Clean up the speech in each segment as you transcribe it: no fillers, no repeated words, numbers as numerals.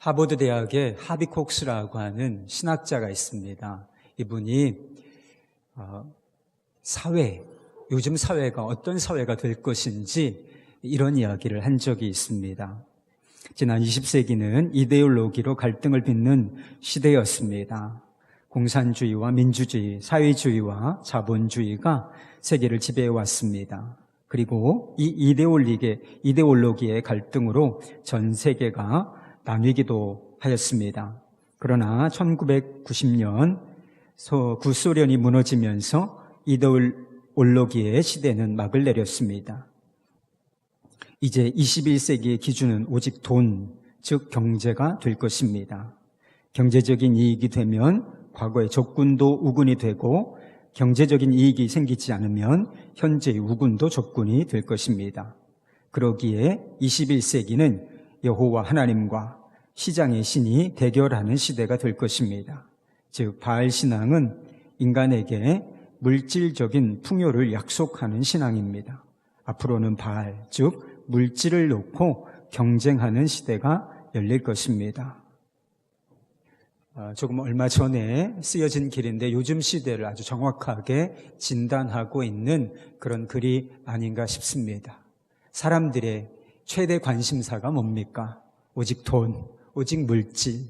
하버드 대학의 하비 콕스라고 하는 신학자가 있습니다. 이분이 요즘 사회가 어떤 사회가 될 것인지 이런 이야기를 한 적이 있습니다. 지난 20세기는 이데올로기로 갈등을 빚는 시대였습니다. 공산주의와 민주주의, 사회주의와 자본주의가 세계를 지배해 왔습니다. 그리고 이 이데올로기의 갈등으로 전 세계가 나뉘기도 하였습니다. 그러나 1990년 구소련이 무너지면서 이데올로기의 시대는 막을 내렸습니다. 이제 21세기의 기준은 오직 돈, 즉 경제가 될 것입니다. 경제적인 이익이 되면 과거의 적군도 우군이 되고 경제적인 이익이 생기지 않으면 현재의 우군도 적군이 될 것입니다. 그러기에 21세기는 여호와 하나님과 시장의 신이 대결하는 시대가 될 것입니다. 즉 바알 신앙은 인간에게 물질적인 풍요를 약속하는 신앙입니다. 앞으로는 바알, 즉 물질을 놓고 경쟁하는 시대가 열릴 것입니다. 조금 얼마 전에 쓰여진 글인데 요즘 시대를 아주 정확하게 진단하고 있는 그런 글이 아닌가 싶습니다. 사람들의 최대 관심사가 뭡니까? 오직 돈, 오직 물질.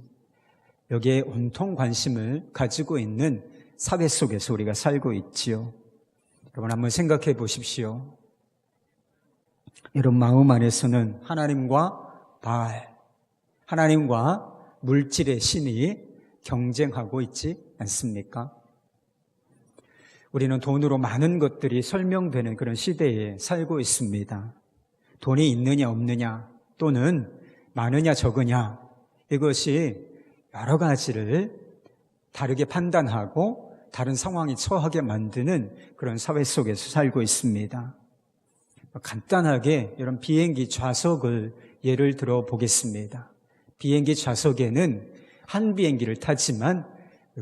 여기에 온통 관심을 가지고 있는 사회 속에서 우리가 살고 있지요. 여러분 한번 생각해 보십시오. 여러분 마음 안에서는 하나님과 바알, 하나님과 물질의 신이 경쟁하고 있지 않습니까? 우리는 돈으로 많은 것들이 설명되는 그런 시대에 살고 있습니다. 돈이 있느냐 없느냐 또는 많으냐 적으냐 이것이 여러 가지를 다르게 판단하고 다른 상황에 처하게 만드는 그런 사회 속에서 살고 있습니다. 간단하게 이런 비행기 좌석을 예를 들어 보겠습니다. 비행기 좌석에는 한 비행기를 타지만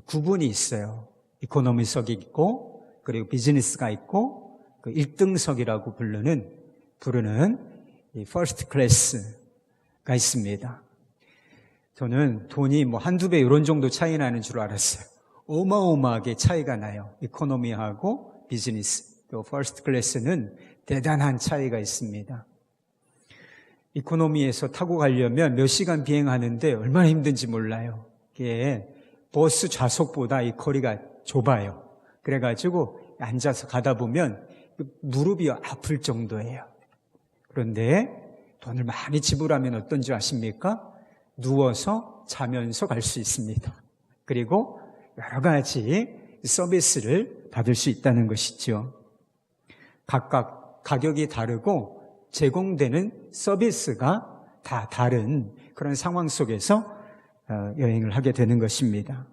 구분이 있어요. 이코노미석이 있고 그리고 비즈니스가 있고 그 1등석이라고 부르는 이 퍼스트 클래스가 있습니다. 저는 돈이 한두 배 이런 정도 차이 나는 줄 알았어요. 어마어마하게 차이가 나요. 이코노미하고 비즈니스, 또 퍼스트 클래스는 대단한 차이가 있습니다. 이코노미에서 타고 가려면 몇 시간 비행하는데 얼마나 힘든지 몰라요. 이게 버스 좌석보다 이 거리가 좁아요. 그래가지고 앉아서 가다 보면 무릎이 아플 정도예요. 그런데 돈을 많이 지불하면 어떤지 아십니까? 누워서 자면서 갈 수 있습니다. 그리고 여러 가지 서비스를 받을 수 있다는 것이죠. 각각 가격이 다르고 제공되는 서비스가 다 다른 그런 상황 속에서 여행을 하게 되는 것입니다.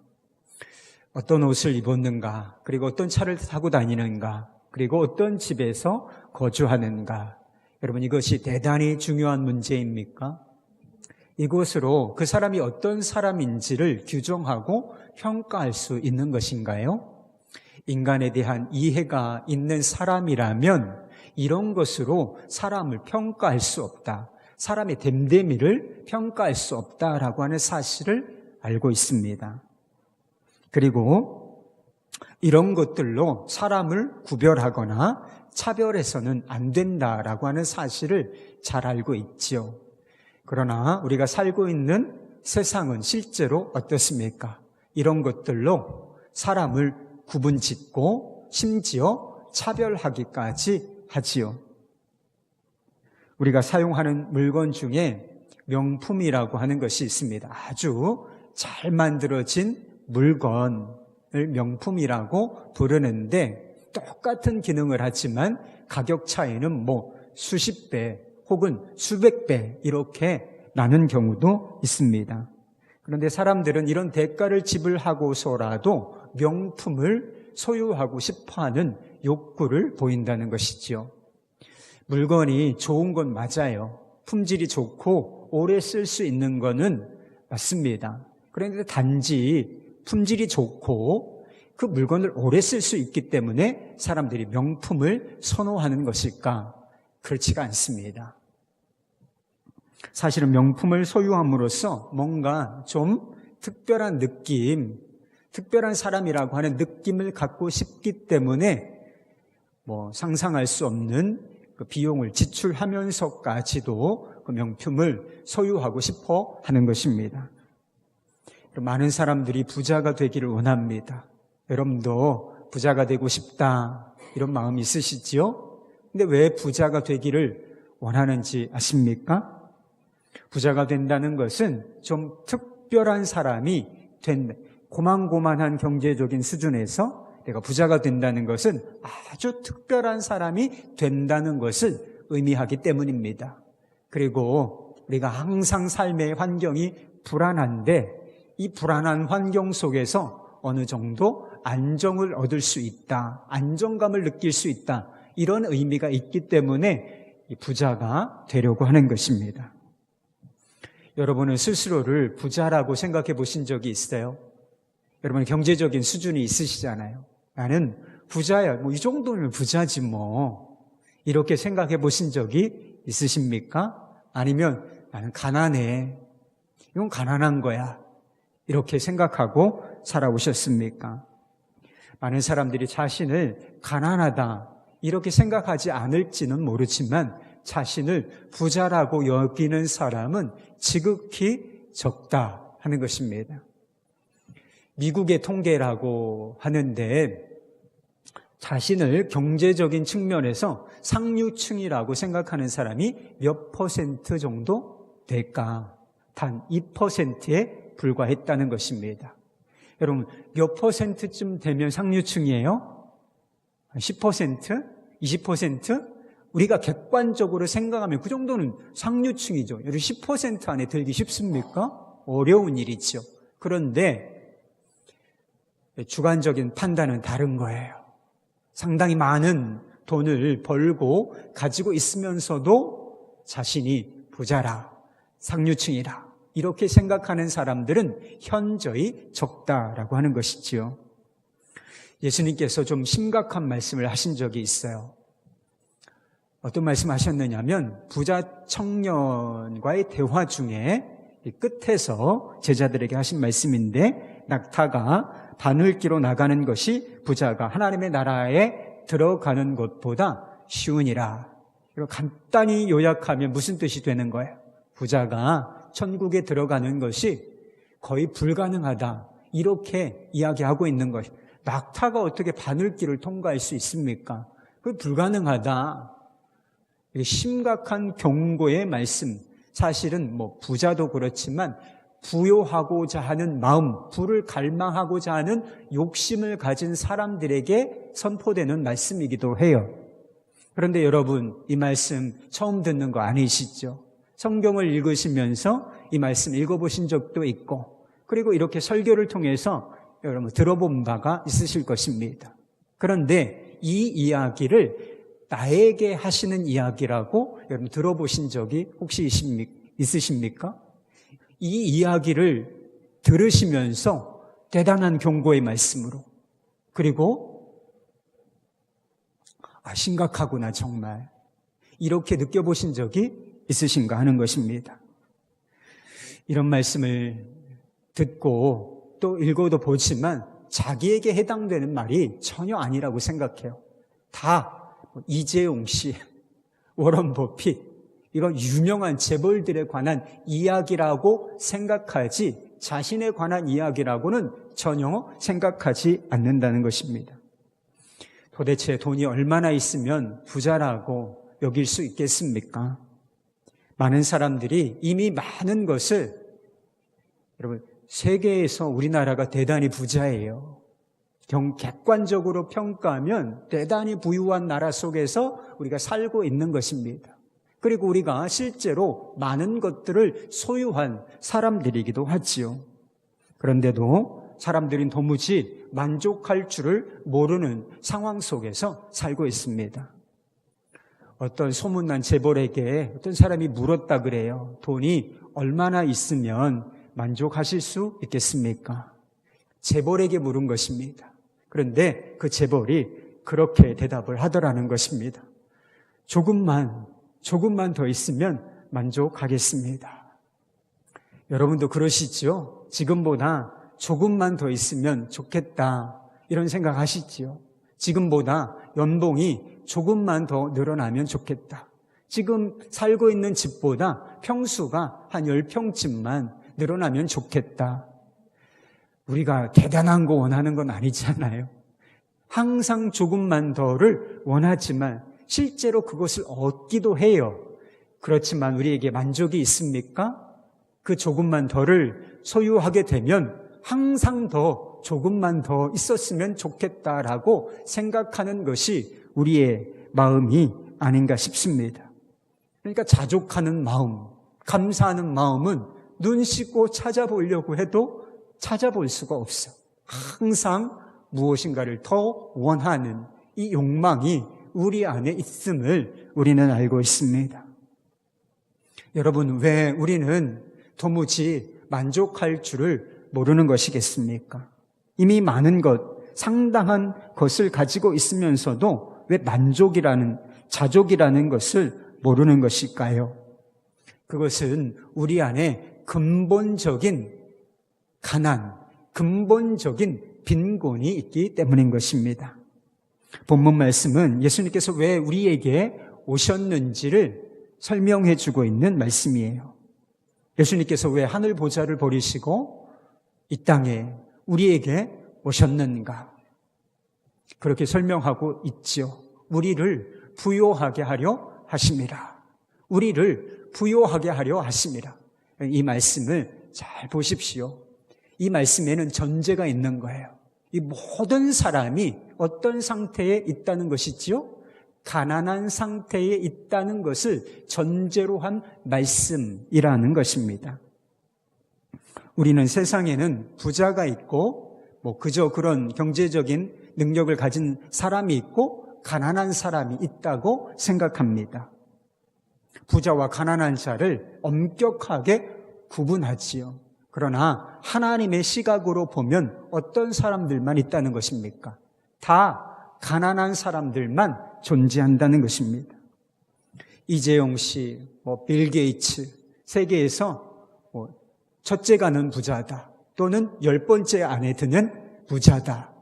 어떤 옷을 입었는가, 그리고 어떤 차를 타고 다니는가, 그리고 어떤 집에서 거주하는가. 여러분 이것이 대단히 중요한 문제입니까? 이것으로 그 사람이 어떤 사람인지를 규정하고 평가할 수 있는 것인가요? 인간에 대한 이해가 있는 사람이라면 이런 것으로 사람을 평가할 수 없다. 사람의 됨됨이를 평가할 수 없다라고 하는 사실을 알고 있습니다. 그리고 이런 것들로 사람을 구별하거나 차별해서는 안 된다라고 하는 사실을 잘 알고 있지요. 그러나 우리가 살고 있는 세상은 실제로 어떻습니까? 이런 것들로 사람을 구분짓고 심지어 차별하기까지 하지요. 우리가 사용하는 물건 중에 명품이라고 하는 것이 있습니다. 아주 잘 만들어진 물건을 명품이라고 부르는데 똑같은 기능을 하지만 가격 차이는 수십 배 혹은 수백 배 이렇게 나는 경우도 있습니다. 그런데 사람들은 이런 대가를 지불하고서라도 명품을 소유하고 싶어하는 욕구를 보인다는 것이지요. 물건이 좋은 건 맞아요. 품질이 좋고 오래 쓸 수 있는 거는 맞습니다. 그런데 단지 품질이 좋고 그 물건을 오래 쓸 수 있기 때문에 사람들이 명품을 선호하는 것일까? 그렇지가 않습니다. 사실은 명품을 소유함으로써 뭔가 좀 특별한 느낌, 특별한 사람이라고 하는 느낌을 갖고 싶기 때문에 상상할 수 없는 그 비용을 지출하면서까지도 그 명품을 소유하고 싶어 하는 것입니다. 많은 사람들이 부자가 되기를 원합니다. 여러분도 부자가 되고 싶다 이런 마음이 있으시지요? 근데 왜 부자가 되기를 원하는지 아십니까? 부자가 된다는 것은 좀 특별한 사람이 된다. 고만고만한 경제적인 수준에서 내가 부자가 된다는 것은 아주 특별한 사람이 된다는 것을 의미하기 때문입니다. 그리고 우리가 항상 삶의 환경이 불안한데 이 불안한 환경 속에서 어느 정도 안정을 얻을 수 있다, 안정감을 느낄 수 있다, 이런 의미가 있기 때문에 이 부자가 되려고 하는 것입니다. 여러분은 스스로를 부자라고 생각해 보신 적이 있어요? 여러분 경제적인 수준이 있으시잖아요. 나는 부자야, 이 정도면 부자지 이렇게 생각해 보신 적이 있으십니까? 아니면 나는 가난해, 이건 가난한 거야, 이렇게 생각하고 살아오셨습니까? 많은 사람들이 자신을 가난하다 이렇게 생각하지 않을지는 모르지만 자신을 부자라고 여기는 사람은 지극히 적다 하는 것입니다. 미국의 통계라고 하는데 자신을 경제적인 측면에서 상류층이라고 생각하는 사람이 몇 % 정도 될까? 단 2%에 불과했다는 것입니다. 여러분, 몇 %쯤 되면 상류층이에요? 10%? 20%? 우리가 객관적으로 생각하면 그 정도는 상류층이죠. 여러분 10% 안에 들기 쉽습니까? 어려운 일이죠. 그런데 주관적인 판단은 다른 거예요. 상당히 많은 돈을 벌고 가지고 있으면서도 자신이 부자라, 상류층이라 이렇게 생각하는 사람들은 현저히 적다라고 하는 것이지요. 예수님께서 좀 심각한 말씀을 하신 적이 있어요. 어떤 말씀 하셨느냐면 부자 청년과의 대화 중에 끝에서 제자들에게 하신 말씀인데 낙타가 바늘기로 나가는 것이 부자가 하나님의 나라에 들어가는 것보다 쉬우니라. 간단히 요약하면 무슨 뜻이 되는 거예요? 부자가 천국에 들어가는 것이 거의 불가능하다 이렇게 이야기하고 있는 것이에요. 낙타가 어떻게 바늘길을 통과할 수 있습니까? 그게 불가능하다. 심각한 경고의 말씀. 사실은 부자도 그렇지만 부요하고자 하는 마음, 부를 갈망하고자 하는 욕심을 가진 사람들에게 선포되는 말씀이기도 해요. 그런데 여러분, 이 말씀 처음 듣는 거 아니시죠? 성경을 읽으시면서 이 말씀 읽어보신 적도 있고, 그리고 이렇게 설교를 통해서 여러분 들어본 바가 있으실 것입니다. 그런데 이 이야기를 나에게 하시는 이야기라고 여러분 들어보신 적이 혹시 있으십니까? 이 이야기를 들으시면서 대단한 경고의 말씀으로, 그리고 심각하구나 정말, 이렇게 느껴보신 적이 있으신가 하는 것입니다. 이런 말씀을 듣고 또 읽어도 보지만 자기에게 해당되는 말이 전혀 아니라고 생각해요. 다 이재용 씨, 워런 버핏, 이런 유명한 재벌들에 관한 이야기라고 생각하지 자신에 관한 이야기라고는 전혀 생각하지 않는다는 것입니다. 도대체 돈이 얼마나 있으면 부자라고 여길 수 있겠습니까? 많은 사람들이 이미 많은 것을, 여러분 세계에서 우리나라가 대단히 부자예요. 객관적으로 평가하면 대단히 부유한 나라 속에서 우리가 살고 있는 것입니다. 그리고 우리가 실제로 많은 것들을 소유한 사람들이기도 하지요. 그런데도 사람들은 도무지 만족할 줄을 모르는 상황 속에서 살고 있습니다. 어떤 소문난 재벌에게 어떤 사람이 물었다 그래요. 돈이 얼마나 있으면 만족하실 수 있겠습니까? 재벌에게 물은 것입니다. 그런데 그 재벌이 그렇게 대답을 하더라는 것입니다. 조금만 더 있으면 만족하겠습니다. 여러분도 그러시죠? 지금보다 조금만 더 있으면 좋겠다, 이런 생각 하시지요? 지금보다 연봉이 조금만 더 늘어나면 좋겠다. 지금 살고 있는 집보다 평수가 한 10평쯤만 늘어나면 좋겠다. 우리가 대단한 거 원하는 건 아니잖아요. 항상 조금만 더를 원하지만 실제로 그것을 얻기도 해요. 그렇지만 우리에게 만족이 있습니까? 그 조금만 더를 소유하게 되면 항상 더 조금만 더 있었으면 좋겠다라고 생각하는 것이 우리의 마음이 아닌가 싶습니다. 그러니까 자족하는 마음, 감사하는 마음은 눈 씻고 찾아보려고 해도 찾아볼 수가 없어. 항상 무엇인가를 더 원하는 이 욕망이 우리 안에 있음을 우리는 알고 있습니다. 여러분, 왜 우리는 도무지 만족할 줄을 모르는 것이겠습니까? 이미 많은 것, 상당한 것을 가지고 있으면서도 왜 만족이라는, 자족이라는 것을 모르는 것일까요? 그것은 우리 안에 근본적인 가난, 근본적인 빈곤이 있기 때문인 것입니다. 본문 말씀은 예수님께서 왜 우리에게 오셨는지를 설명해 주고 있는 말씀이에요. 예수님께서 왜 하늘 보좌를 버리시고 이 땅에 우리에게 오셨는가? 그렇게 설명하고 있지요. 우리를 부요하게 하려 하심이라. 우리를 부요하게 하려 하심이라. 이 말씀을 잘 보십시오. 이 말씀에는 전제가 있는 거예요. 이 모든 사람이 어떤 상태에 있다는 것이지요? 가난한 상태에 있다는 것을 전제로 한 말씀이라는 것입니다. 우리는 세상에는 부자가 있고 그저 그런 경제적인 능력을 가진 사람이 있고 가난한 사람이 있다고 생각합니다. 부자와 가난한 자를 엄격하게 구분하지요. 그러나 하나님의 시각으로 보면 어떤 사람들만 있다는 것입니까? 다 가난한 사람들만 존재한다는 것입니다. 이재용 씨, 빌 게이츠, 세계에서 첫째가는 부자다, 또는 10번째 안에 드는 부자다,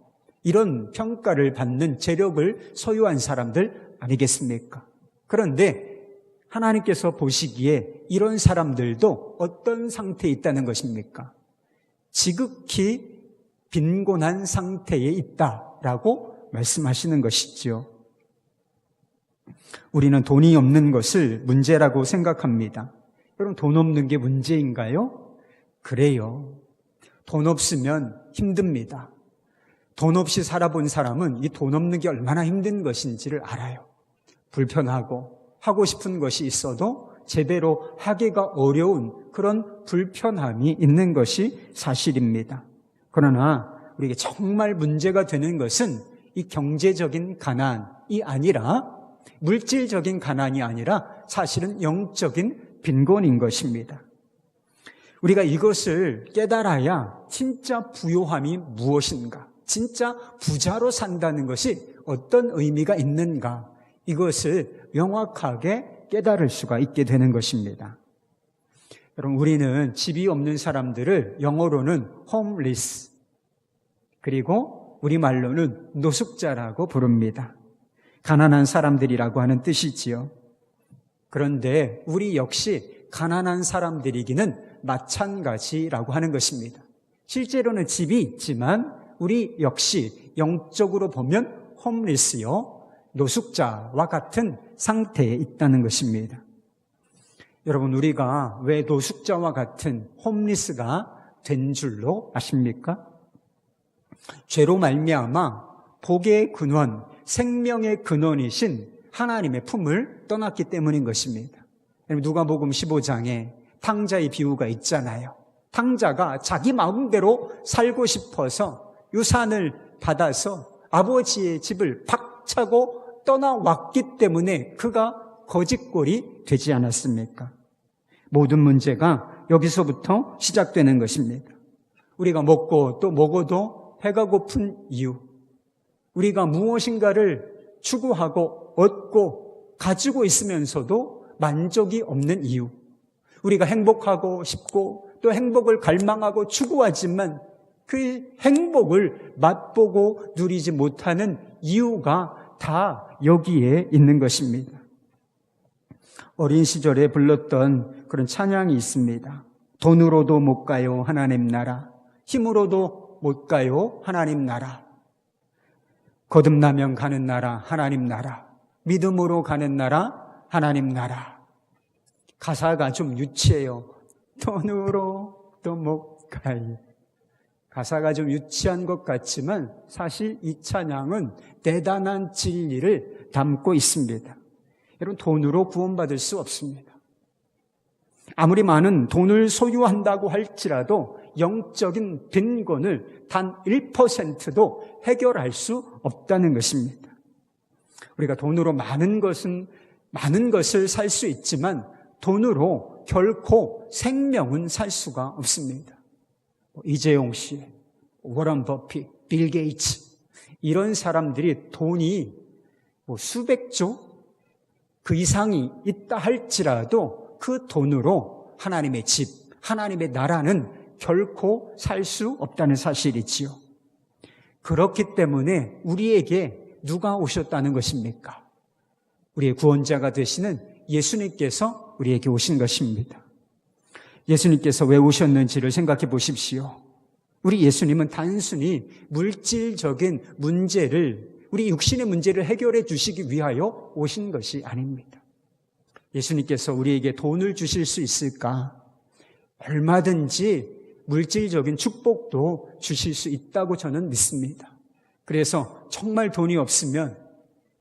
이런 평가를 받는 재력을 소유한 사람들 아니겠습니까? 그런데 하나님께서 보시기에 이런 사람들도 어떤 상태에 있다는 것입니까? 지극히 빈곤한 상태에 있다라고 말씀하시는 것이지요. 우리는 돈이 없는 것을 문제라고 생각합니다. 여러분, 돈 없는 게 문제인가요? 그래요. 돈 없으면 힘듭니다. 돈 없이 살아본 사람은 이 돈 없는 게 얼마나 힘든 것인지를 알아요. 불편하고 하고 싶은 것이 있어도 제대로 하기가 어려운 그런 불편함이 있는 것이 사실입니다. 그러나 우리에게 정말 문제가 되는 것은 이 경제적인 가난이 아니라, 물질적인 가난이 아니라 사실은 영적인 빈곤인 것입니다. 우리가 이것을 깨달아야 진짜 부요함이 무엇인가, 진짜 부자로 산다는 것이 어떤 의미가 있는가, 이것을 명확하게 깨달을 수가 있게 되는 것입니다. 여러분, 우리는 집이 없는 사람들을 영어로는 homeless, 그리고 우리말로는 노숙자라고 부릅니다. 가난한 사람들이라고 하는 뜻이지요. 그런데 우리 역시 가난한 사람들이기는 마찬가지라고 하는 것입니다. 실제로는 집이 있지만 우리 역시 영적으로 보면 homeless요, 노숙자와 같은 상태에 있다는 것입니다. 여러분, 우리가 왜 노숙자와 같은 홈리스가 된 줄로 아십니까? 죄로 말미암아 복의 근원, 생명의 근원이신 하나님의 품을 떠났기 때문인 것입니다. 누가복음 15장에 탕자의 비유가 있잖아요. 탕자가 자기 마음대로 살고 싶어서 유산을 받아서 아버지의 집을 박차고 떠나왔기 때문에 그가 거짓골이 되지 않았습니까? 모든 문제가 여기서부터 시작되는 것입니다. 우리가 먹고 또 먹어도 배가 고픈 이유, 우리가 무엇인가를 추구하고 얻고 가지고 있으면서도 만족이 없는 이유, 우리가 행복하고 싶고 또 행복을 갈망하고 추구하지만 그 행복을 맛보고 누리지 못하는 이유가 다 여기에 있는 것입니다. 어린 시절에 불렀던 그런 찬양이 있습니다. 돈으로도 못 가요 하나님 나라, 힘으로도 못 가요 하나님 나라, 거듭나면 가는 나라 하나님 나라, 믿음으로 가는 나라 하나님 나라. 가사가 좀 유치해요. 돈으로도 못 가요. 가사가 좀 유치한 것 같지만 사실 이 찬양은 대단한 진리를 담고 있습니다. 여러분, 돈으로 구원받을 수 없습니다. 아무리 많은 돈을 소유한다고 할지라도 영적인 빈곤을 단 1%도 해결할 수 없다는 것입니다. 우리가 돈으로 많은 것을 살 수 있지만 돈으로 결코 생명은 살 수가 없습니다. 이재용 씨, 워런 버핏, 빌 게이츠 이런 사람들이 돈이 수백조 그 이상이 있다 할지라도 그 돈으로 하나님의 집, 하나님의 나라는 결코 살 수 없다는 사실이지요. 그렇기 때문에 우리에게 누가 오셨다는 것입니까? 우리의 구원자가 되시는 예수님께서 우리에게 오신 것입니다. 예수님께서 왜 오셨는지를 생각해 보십시오. 우리 예수님은 단순히 물질적인 문제를, 우리 육신의 문제를 해결해 주시기 위하여 오신 것이 아닙니다. 예수님께서 우리에게 돈을 주실 수 있을까? 얼마든지 물질적인 축복도 주실 수 있다고 저는 믿습니다. 그래서 정말 돈이 없으면,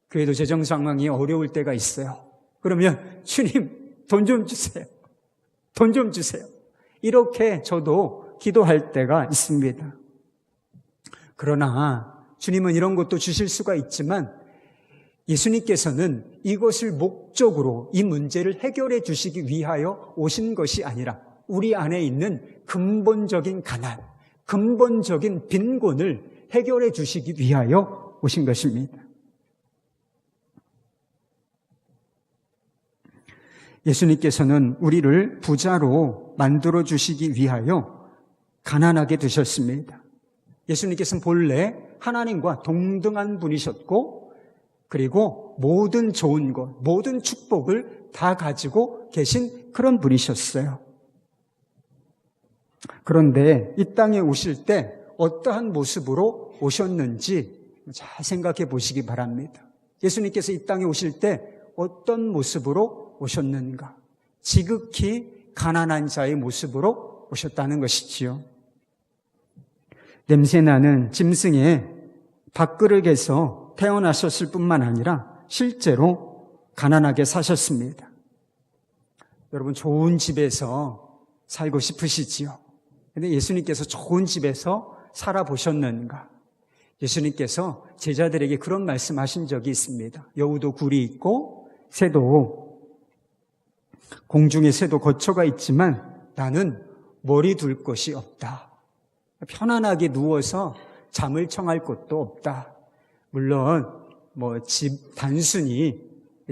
그래도 재정 상황이 어려울 때가 있어요. 그러면 주님 돈 좀 주세요. 돈 좀 주세요. 이렇게 저도 기도할 때가 있습니다. 그러나 주님은 이런 것도 주실 수가 있지만 예수님께서는 이것을 목적으로 이 문제를 해결해 주시기 위하여 오신 것이 아니라 우리 안에 있는 근본적인 가난, 근본적인 빈곤을 해결해 주시기 위하여 오신 것입니다. 예수님께서는 우리를 부자로 만들어 주시기 위하여 가난하게 되셨습니다. 예수님께서는 본래 하나님과 동등한 분이셨고, 그리고 모든 좋은 것, 모든 축복을 다 가지고 계신 그런 분이셨어요. 그런데 이 땅에 오실 때 어떠한 모습으로 오셨는지 잘 생각해 보시기 바랍니다. 예수님께서 이 땅에 오실 때 어떤 모습으로 오셨는가? 지극히 가난한 자의 모습으로 오셨다는 것이지요. 냄새나는 짐승의 밥그릇에서 태어나셨을 뿐만 아니라 실제로 가난하게 사셨습니다. 여러분, 좋은 집에서 살고 싶으시지요? 근데 예수님께서 좋은 집에서 살아보셨는가? 예수님께서 제자들에게 그런 말씀하신 적이 있습니다. 여우도 굴이 있고 공중에 새도 거처가 있지만 나는 머리 둘 곳이 없다. 편안하게 누워서 잠을 청할 곳도 없다. 물론 단순히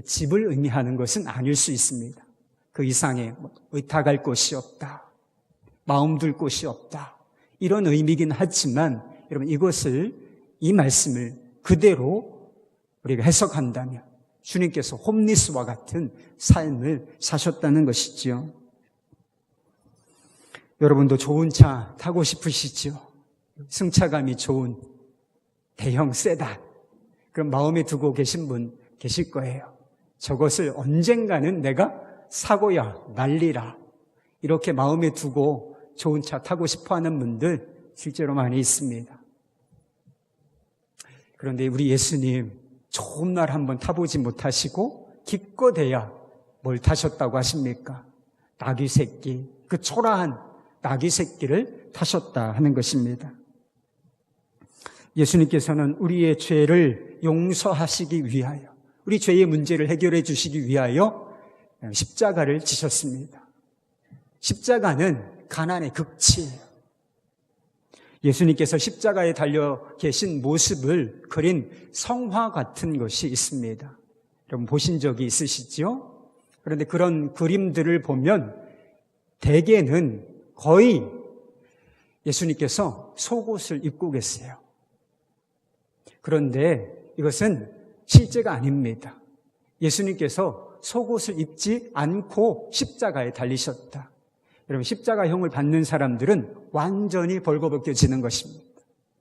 집을 의미하는 것은 아닐 수 있습니다. 그 이상의 의탁할 곳이 없다. 마음 둘 곳이 없다. 이런 의미긴 하지만 여러분, 이 말씀을 그대로 우리가 해석한다면 주님께서 홈리스와 같은 삶을 사셨다는 것이지요. 여러분도 좋은 차 타고 싶으시죠? 승차감이 좋은 대형 세단. 그럼 마음에 두고 계신 분 계실 거예요. 저것을 언젠가는 내가 사고야 말리라. 이렇게 마음에 두고 좋은 차 타고 싶어하는 분들 실제로 많이 있습니다. 그런데 우리 예수님 좋은 날 한번 타보지 못하시고 기껏해야 뭘 타셨다고 하십니까? 나귀 새끼, 그 초라한 나귀 새끼를 타셨다 하는 것입니다. 예수님께서는 우리의 죄를 용서하시기 위하여, 우리 죄의 문제를 해결해 주시기 위하여 십자가를 지셨습니다. 십자가는 가난의 극치예요. 예수님께서 십자가에 달려 계신 모습을 그린 성화 같은 것이 있습니다. 여러분 보신 적이 있으시죠? 그런데 그런 그림들을 보면 대개는 거의 예수님께서 속옷을 입고 계세요. 그런데 이것은 실제가 아닙니다. 예수님께서 속옷을 입지 않고 십자가에 달리셨다. 여러분, 십자가형을 받는 사람들은 완전히 벌거벗겨지는 것입니다.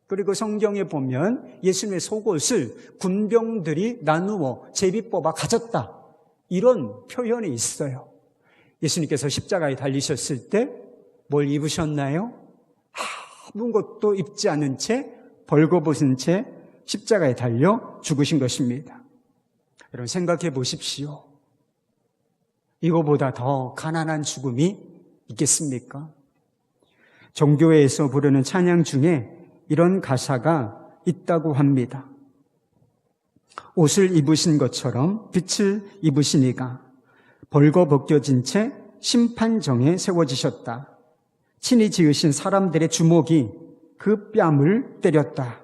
그리고 성경에 보면 예수님의 속옷을 군병들이 나누어 제비 뽑아 가졌다. 이런 표현이 있어요. 예수님께서 십자가에 달리셨을 때 뭘 입으셨나요? 아무것도 입지 않은 채 벌거벗은 채 십자가에 달려 죽으신 것입니다. 여러분, 생각해 보십시오. 이거보다 더 가난한 죽음이 있겠습니까? 종교회에서 부르는 찬양 중에 이런 가사가 있다고 합니다. 옷을 입으신 것처럼 빛을 입으시니가 벌거벗겨진 채 심판정에 세워지셨다. 친히 지으신 사람들의 주먹이 그 뺨을 때렸다.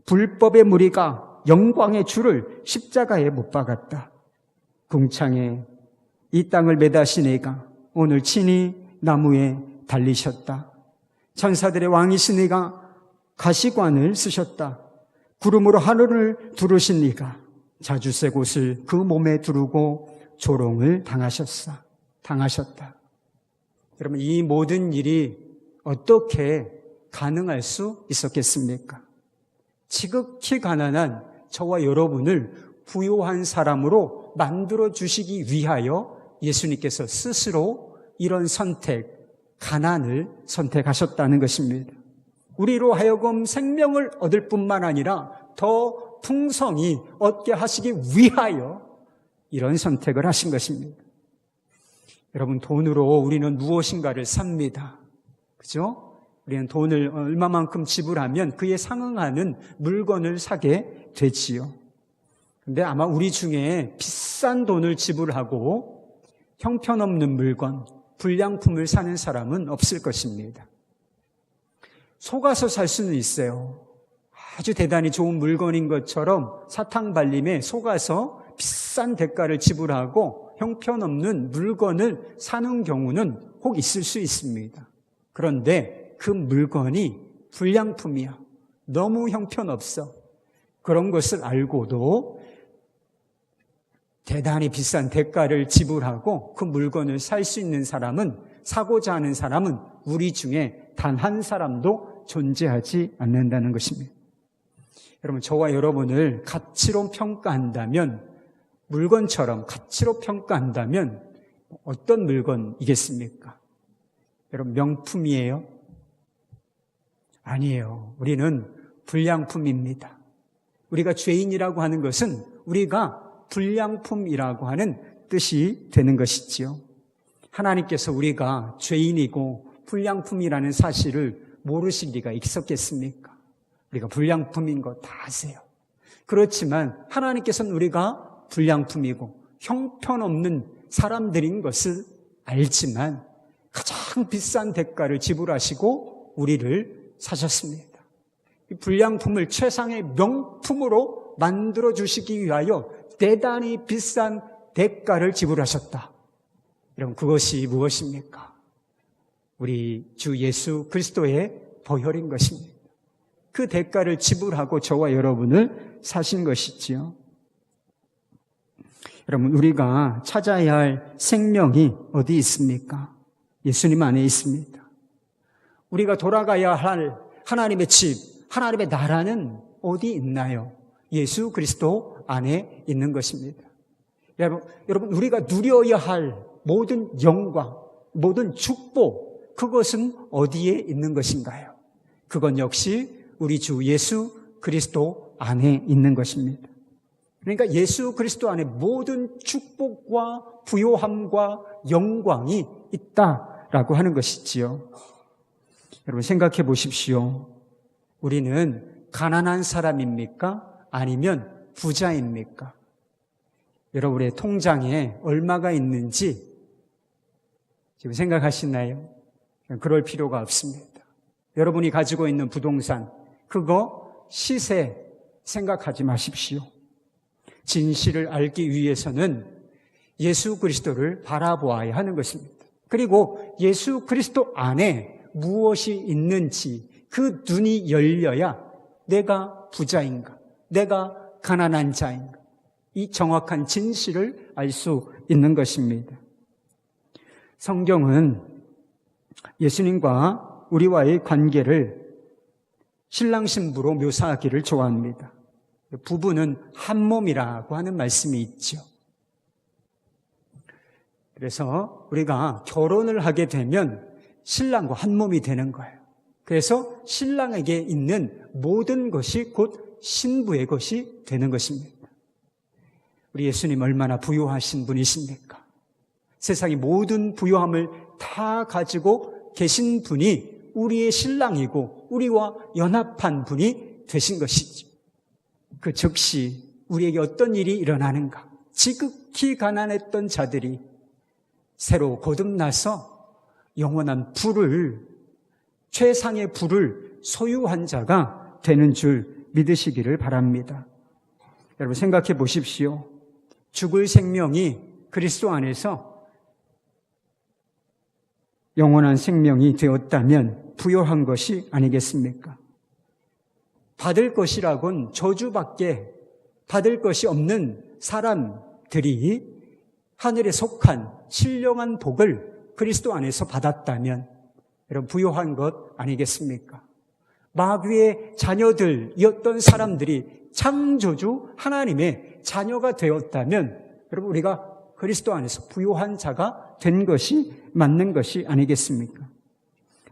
불법의 무리가 영광의 주를 십자가에 못 박았다. 궁창에 이 땅을 매다시니가 오늘 친히 나무에 달리셨다. 천사들의 왕이시니가 가시관을 쓰셨다. 구름으로 하늘을 두르신 이가 자주색 옷을 그 몸에 두르고 조롱을 당하셨다. 여러분, 이 모든 일이 어떻게 가능할 수 있었겠습니까? 지극히 가난한 저와 여러분을 부유한 사람으로 만들어 주시기 위하여 예수님께서 스스로 이런 가난을 선택하셨다는 것입니다. 우리로 하여금 생명을 얻을 뿐만 아니라 더 풍성히 얻게 하시기 위하여 이런 선택을 하신 것입니다. 여러분, 돈으로 우리는 무엇인가를 삽니다. 그죠? 우리는 돈을 얼마만큼 지불하면 그에 상응하는 물건을 사게 되지요. 근데 아마 우리 중에 비싼 돈을 지불하고 형편없는 물건, 불량품을 사는 사람은 없을 것입니다. 속아서 살 수는 있어요. 아주 대단히 좋은 물건인 것처럼 사탕발림에 속아서 비싼 대가를 지불하고 형편없는 물건을 사는 경우는 혹 있을 수 있습니다. 그런데 그 물건이 불량품이야. 너무 형편없어. 그런 것을 알고도 대단히 비싼 대가를 지불하고 그 물건을 살 수 있는 사람은, 사고자 하는 사람은 우리 중에 단 한 사람도 존재하지 않는다는 것입니다. 여러분, 저와 여러분을 가치로 평가한다면, 물건처럼 가치로 평가한다면 어떤 물건이겠습니까? 여러분, 명품이에요? 아니에요. 우리는 불량품입니다. 우리가 죄인이라고 하는 것은 우리가 불량품이라고 하는 뜻이 되는 것이지요. 하나님께서 우리가 죄인이고 불량품이라는 사실을 모르실 리가 있었겠습니까? 우리가 불량품인 거 다 아세요. 그렇지만 하나님께서는 우리가 불량품이고 형편없는 사람들인 것을 알지만 가장 비싼 대가를 지불하시고 우리를 사셨습니다. 이 불량품을 최상의 명품으로 만들어 주시기 위하여 대단히 비싼 대가를 지불하셨다. 여러분, 그것이 무엇입니까? 우리 주 예수 그리스도의 보혈인 것입니다. 그 대가를 지불하고 저와 여러분을 사신 것이지요. 여러분, 우리가 찾아야 할 생명이 어디 있습니까? 예수님 안에 있습니다. 우리가 돌아가야 할 하나님의 집, 하나님의 나라는 어디 있나요? 예수 그리스도 안에 있는 것입니다. 여러분, 우리가 누려야 할 모든 영광, 모든 축복, 그것은 어디에 있는 것인가요? 그건 역시 우리 주 예수 그리스도 안에 있는 것입니다. 그러니까 예수 그리스도 안에 모든 축복과 부요함과 영광이 있다라고 하는 것이지요. 여러분, 생각해 보십시오. 우리는 가난한 사람입니까? 아니면 부자입니까? 여러분의 통장에 얼마가 있는지 지금 생각하시나요? 그럴 필요가 없습니다. 여러분이 가지고 있는 부동산, 그거 시세 생각하지 마십시오. 진실을 알기 위해서는 예수 그리스도를 바라보아야 하는 것입니다. 그리고 예수 그리스도 안에 무엇이 있는지 그 눈이 열려야 내가 부자인가, 내가 가난한 자인가, 이 정확한 진실을 알 수 있는 것입니다. 성경은 예수님과 우리와의 관계를 신랑 신부로 묘사하기를 좋아합니다. 부부는 한 몸이라고 하는 말씀이 있죠. 그래서 우리가 결혼을 하게 되면 신랑과 한 몸이 되는 거예요. 그래서 신랑에게 있는 모든 것이 곧 신부의 것이 되는 것입니다. 우리 예수님 얼마나 부유하신 분이십니까? 세상의 모든 부유함을 다 가지고 계신 분이 우리의 신랑이고 우리와 연합한 분이 되신 것이죠. 그 즉시 우리에게 어떤 일이 일어나는가? 지극히 가난했던 자들이 새로 거듭나서 영원한 부를, 최상의 부를 소유한 자가 되는 줄 믿으시기를 바랍니다. 여러분 생각해 보십시오. 죽을 생명이 그리스도 안에서 영원한 생명이 되었다면 부요한 것이 아니겠습니까? 받을 것이라곤 저주밖에 받을 것이 없는 사람들이 하늘에 속한 신령한 복을 그리스도 안에서 받았다면 여러분 부요한 것 아니겠습니까? 마귀의 자녀들이었던 사람들이 창조주 하나님의 자녀가 되었다면 여러분 우리가 그리스도 안에서 부요한 자가 된 것이 맞는 것이 아니겠습니까?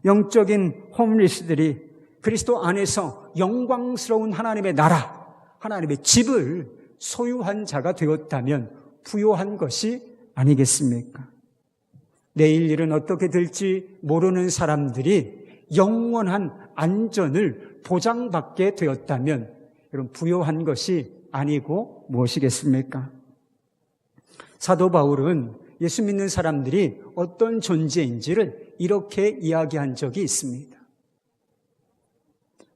영적인 홈리스들이 그리스도 안에서 영광스러운 하나님의 나라, 하나님의 집을 소유한 자가 되었다면 부요한 것이 아니겠습니까? 내일 일은 어떻게 될지 모르는 사람들이 영원한 안전을 보장받게 되었다면 여러분 부요한 것이 아니고 무엇이겠습니까? 사도 바울은 예수 믿는 사람들이 어떤 존재인지를 이렇게 이야기한 적이 있습니다.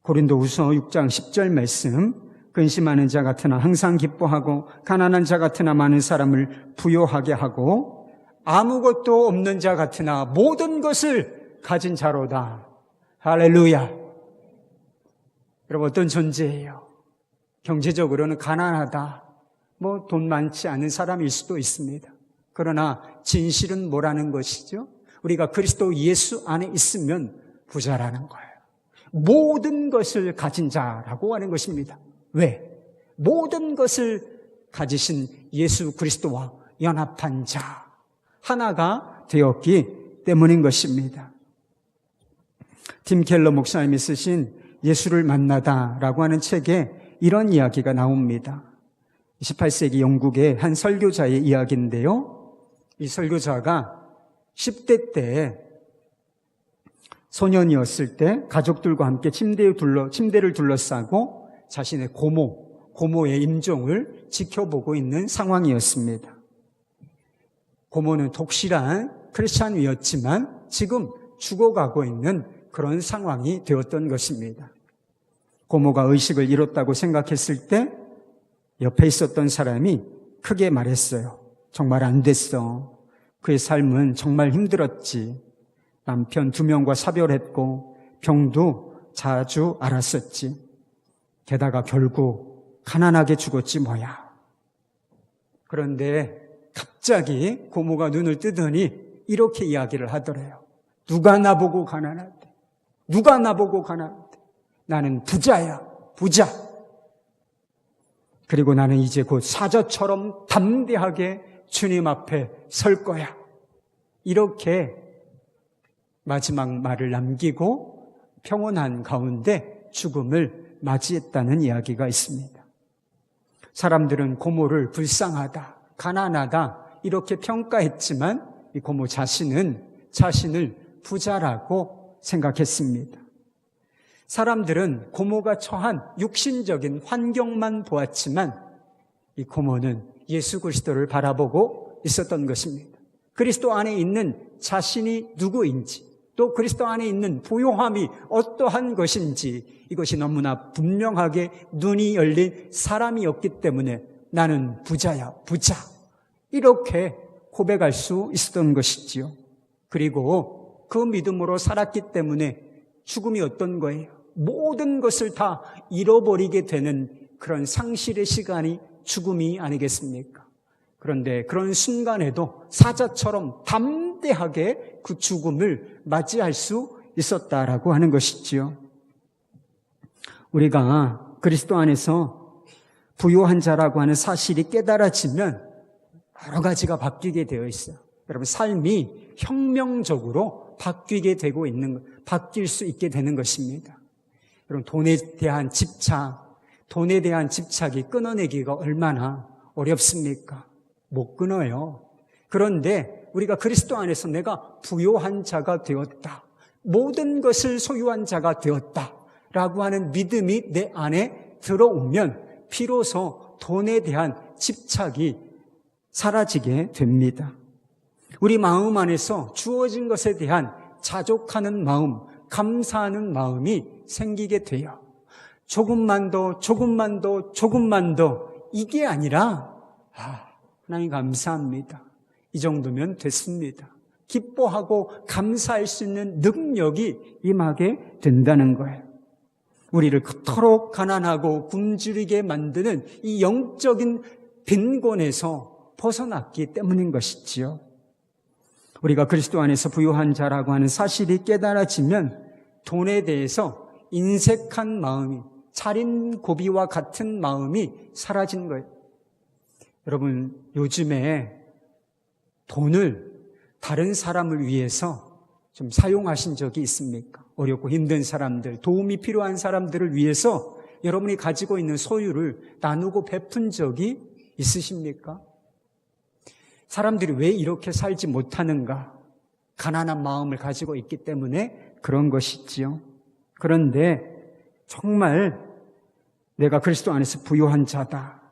고린도후서 6장 10절 말씀, 근심하는 자 같으나 항상 기뻐하고 가난한 자 같으나 많은 사람을 부요하게 하고 아무것도 없는 자 같으나 모든 것을 가진 자로다. 할렐루야. 여러분 어떤 존재예요? 경제적으로는 가난하다. 돈 많지 않은 사람일 수도 있습니다. 그러나 진실은 뭐라는 것이죠? 우리가 그리스도 예수 안에 있으면 부자라는 거예요. 모든 것을 가진 자라고 하는 것입니다. 왜? 모든 것을 가지신 예수 그리스도와 연합한 자, 하나가 되었기 때문인 것입니다. 팀 켈러 목사님이 쓰신 예수를 만나다라고 하는 책에 이런 이야기가 나옵니다. 28세기 영국의 한 설교자의 이야기인데요. 이 설교자가 10대 때 소년이었을 때 가족들과 함께 침대를 둘러싸고 자신의 고모의 임종을 지켜보고 있는 상황이었습니다. 고모는 독실한 크리스찬이었지만 지금 죽어가고 있는 그런 상황이 되었던 것입니다. 고모가 의식을 잃었다고 생각했을 때 옆에 있었던 사람이 크게 말했어요. 정말 안 됐어. 그의 삶은 정말 힘들었지. 남편 2명과 사별했고 병도 자주 앓았었지. 게다가 결국 가난하게 죽었지 뭐야. 그런데 갑자기 고모가 눈을 뜨더니 이렇게 이야기를 하더래요. 누가 나보고 가난하대. 누가 나보고 가난하대. 나는 부자야. 부자. 그리고 나는 이제 곧 사자처럼 담대하게 주님 앞에 설 거야. 이렇게 마지막 말을 남기고 평온한 가운데 죽음을 맞이했다는 이야기가 있습니다. 사람들은 고모를 불쌍하다, 가난하다 이렇게 평가했지만 이 고모 자신은 자신을 부자라고 생각했습니다. 사람들은 고모가 처한 육신적인 환경만 보았지만 이 고모는 예수 그리스도를 바라보고 있었던 것입니다. 그리스도 안에 있는 자신이 누구인지 또 그리스도 안에 있는 부요함이 어떠한 것인지 이것이 너무나 분명하게 눈이 열린 사람이었기 때문에 나는 부자야, 부자. 이렇게 고백할 수 있었던 것이지요. 그리고 그 믿음으로 살았기 때문에 죽음이 어떤 거예요? 모든 것을 다 잃어버리게 되는 그런 상실의 시간이 죽음이 아니겠습니까? 그런데 그런 순간에도 사자처럼 담대하게 그 죽음을 맞이할 수 있었다라고 하는 것이지요. 우리가 그리스도 안에서 부요한 자라고 하는 사실이 깨달아지면 여러 가지가 바뀌게 되어 있어요. 여러분, 삶이 혁명적으로 바뀔 수 있게 되는 것입니다. 여러분, 돈에 대한 집착이 끊어내기가 얼마나 어렵습니까? 못 끊어요. 그런데 우리가 그리스도 안에서 내가 부요한 자가 되었다, 모든 것을 소유한 자가 되었다 라고 하는 믿음이 내 안에 들어오면 비로소 돈에 대한 집착이 사라지게 됩니다. 우리 마음 안에서 주어진 것에 대한 자족하는 마음, 감사하는 마음이 생기게 돼요. 조금만 더 이게 아니라 하나님 감사합니다. 이 정도면 됐습니다. 기뻐하고 감사할 수 있는 능력이 임하게 된다는 거예요. 우리를 그토록 가난하고 굶주리게 만드는 이 영적인 빈곤에서 벗어났기 때문인 것이지요. 우리가 그리스도 안에서 부요한 자라고 하는 사실이 깨달아지면 돈에 대해서 인색한 마음이, 차린 고비와 같은 마음이 사라진 거예요. 여러분, 요즘에 돈을 다른 사람을 위해서 좀 사용하신 적이 있습니까? 어렵고 힘든 사람들, 도움이 필요한 사람들을 위해서 여러분이 가지고 있는 소유를 나누고 베푼 적이 있으십니까? 사람들이 왜 이렇게 살지 못하는가? 가난한 마음을 가지고 있기 때문에 그런 것이지요. 그런데 정말 내가 그리스도 안에서 부요한 자다.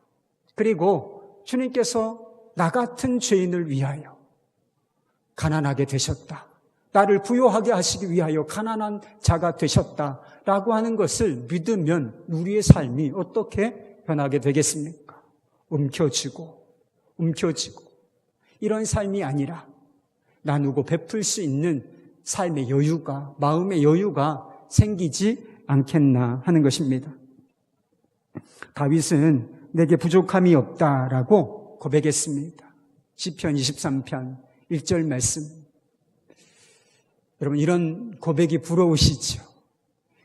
그리고 주님께서 나 같은 죄인을 위하여 가난하게 되셨다. 나를 부요하게 하시기 위하여 가난한 자가 되셨다라고 하는 것을 믿으면 우리의 삶이 어떻게 변하게 되겠습니까? 움켜쥐고 이런 삶이 아니라 나누고 베풀 수 있는 삶의 여유가, 마음의 여유가 생기지 않겠나 하는 것입니다. 다윗은 내게 부족함이 없다라고 고백했습니다. 시편 23편 1절 말씀. 여러분, 이런 고백이 부러우시죠?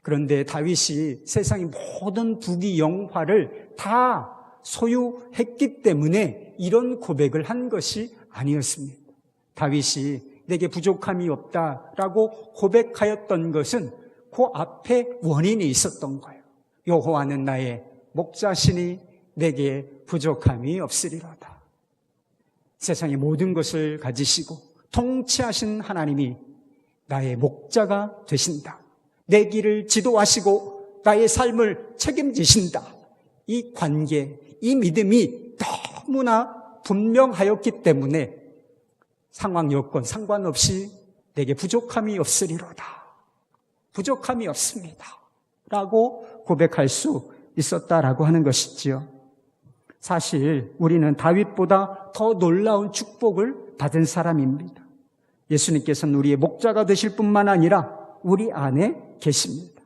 그런데 다윗이 세상의 모든 부귀 영화를 다 소유했기 때문에 이런 고백을 한 것이 아니었습니다. 다윗이 내게 부족함이 없다라고 고백하였던 것은 그 앞에 원인이 있었던 거예요. 여호와는 나의 목자시니 내게 부족함이 없으리로다. 세상의 모든 것을 가지시고 통치하신 하나님이 나의 목자가 되신다. 내 길을 지도하시고 나의 삶을 책임지신다. 이 관계, 이 믿음이 너무나 분명하였기 때문에 상황 여건 상관없이 내게 부족함이 없으리로다. 부족함이 없습니다. 라고 고백할 수 있었다라고 하는 것이지요. 사실 우리는 다윗보다 더 놀라운 축복을 받은 사람입니다. 예수님께서는 우리의 목자가 되실 뿐만 아니라 우리 안에 계십니다.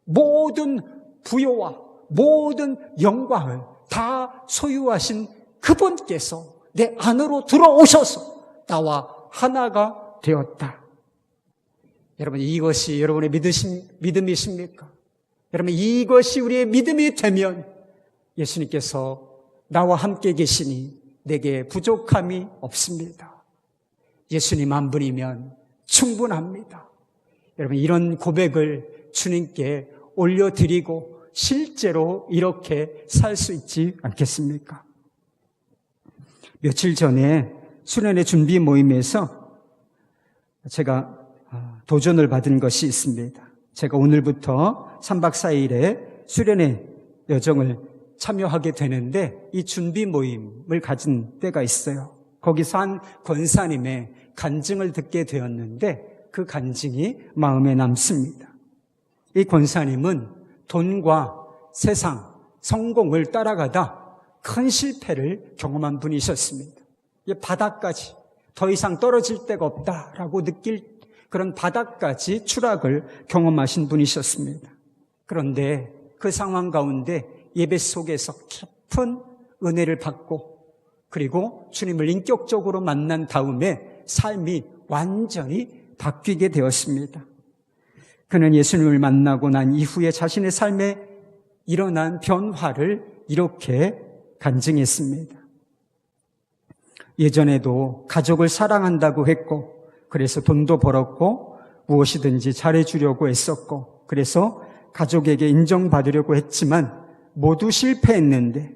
모든 부요와 모든 영광을 다 소유하신 그분께서 내 안으로 들어오셔서 나와 하나가 되었다. 여러분, 이것이 여러분의 믿음이십니까? 여러분, 이것이 우리의 믿음이 되면 예수님께서 나와 함께 계시니 내게 부족함이 없습니다. 예수님 한 분이면 충분합니다. 여러분, 이런 고백을 주님께 올려드리고 실제로 이렇게 살 수 있지 않겠습니까? 며칠 전에 수련회 준비 모임에서 제가 도전을 받은 것이 있습니다. 제가 오늘부터 3박 4일의 수련회 여정을 참여하게 되는데 이 준비 모임을 가진 때가 있어요. 거기서 한 권사님의 간증을 듣게 되었는데 그 간증이 마음에 남습니다. 이 권사님은 돈과 세상, 성공을 따라가다 큰 실패를 경험한 분이셨습니다. 바닥까지 더 이상 떨어질 데가 없다라고 느낄 그런 바닥까지 추락을 경험하신 분이셨습니다. 그런데 그 상황 가운데 예배 속에서 깊은 은혜를 받고 그리고 주님을 인격적으로 만난 다음에 삶이 완전히 바뀌게 되었습니다. 그는 예수님을 만나고 난 이후에 자신의 삶에 일어난 변화를 이렇게 간증했습니다. 예전에도 가족을 사랑한다고 했고 그래서 돈도 벌었고 무엇이든지 잘해주려고 애썼고 그래서 가족에게 인정받으려고 했지만 모두 실패했는데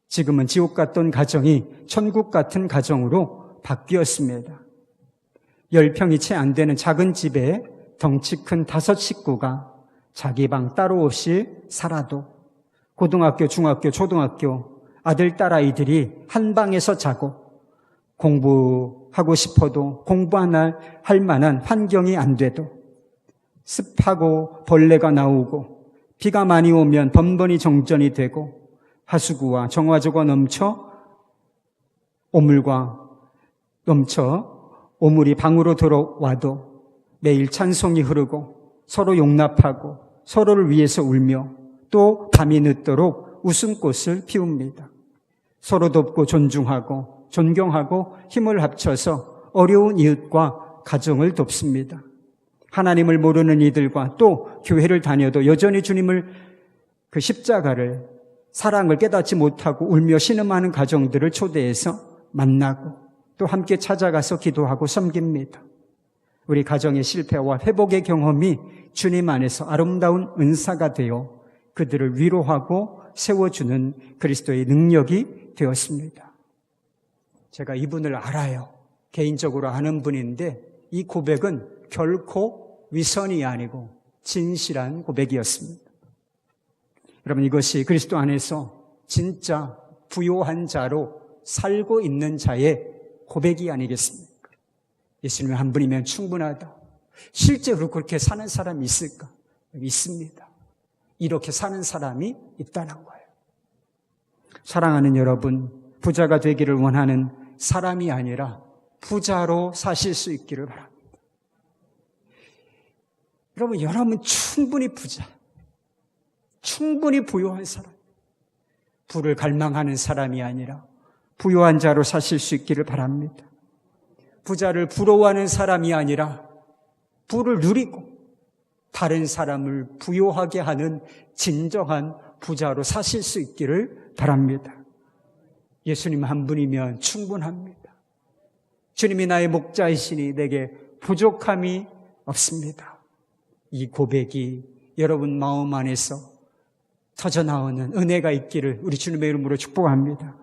지금은 지옥 같던 가정이 천국 같은 가정으로 바뀌었습니다. 10평이 채 안 되는 작은 집에 덩치 큰 5 식구가 자기 방 따로 없이 살아도 고등학교, 중학교, 초등학교 아들, 딸아이들이 한 방에서 자고 공부하고 싶어도 공부 하나 할 만한 환경이 안 돼도 습하고 벌레가 나오고 비가 많이 오면 번번이 정전이 되고 하수구와 정화조가 넘쳐 오물이 방으로 들어와도 매일 찬송이 흐르고 서로 용납하고 서로를 위해서 울며 또 밤이 늦도록 웃음꽃을 피웁니다. 서로 돕고 존중하고 존경하고 힘을 합쳐서 어려운 이웃과 가정을 돕습니다. 하나님을 모르는 이들과 또 교회를 다녀도 여전히 주님을 그 십자가를 사랑을 깨닫지 못하고 울며 신음하는 가정들을 초대해서 만나고 또 함께 찾아가서 기도하고 섬깁니다. 우리 가정의 실패와 회복의 경험이 주님 안에서 아름다운 은사가 되어 그들을 위로하고 세워주는 그리스도의 능력이 되었습니다. 제가 이분을 알아요. 개인적으로 아는 분인데 이 고백은 결코 위선이 아니고 진실한 고백이었습니다. 여러분, 이것이 그리스도 안에서 진짜 부요한 자로 살고 있는 자의 고백이 아니겠습니까? 예수님 한 분이면 충분하다. 실제로 그렇게 사는 사람이 있을까? 있습니다. 이렇게 사는 사람이 있다는 거예요. 사랑하는 여러분, 부자가 되기를 원하는 사람이 아니라 부자로 사실 수 있기를 바랍니다. 여러분 충분히 부자, 충분히 부유한 사람, 부를 갈망하는 사람이 아니라 부유한 자로 사실 수 있기를 바랍니다. 부자를 부러워하는 사람이 아니라 부를 누리고 다른 사람을 부유하게 하는 진정한 부자로 사실 수 있기를 바랍니다. 예수님 한 분이면 충분합니다. 주님이 나의 목자이시니 내게 부족함이 없습니다. 이 고백이 여러분 마음 안에서 터져나오는 은혜가 있기를 우리 주님의 이름으로 축복합니다.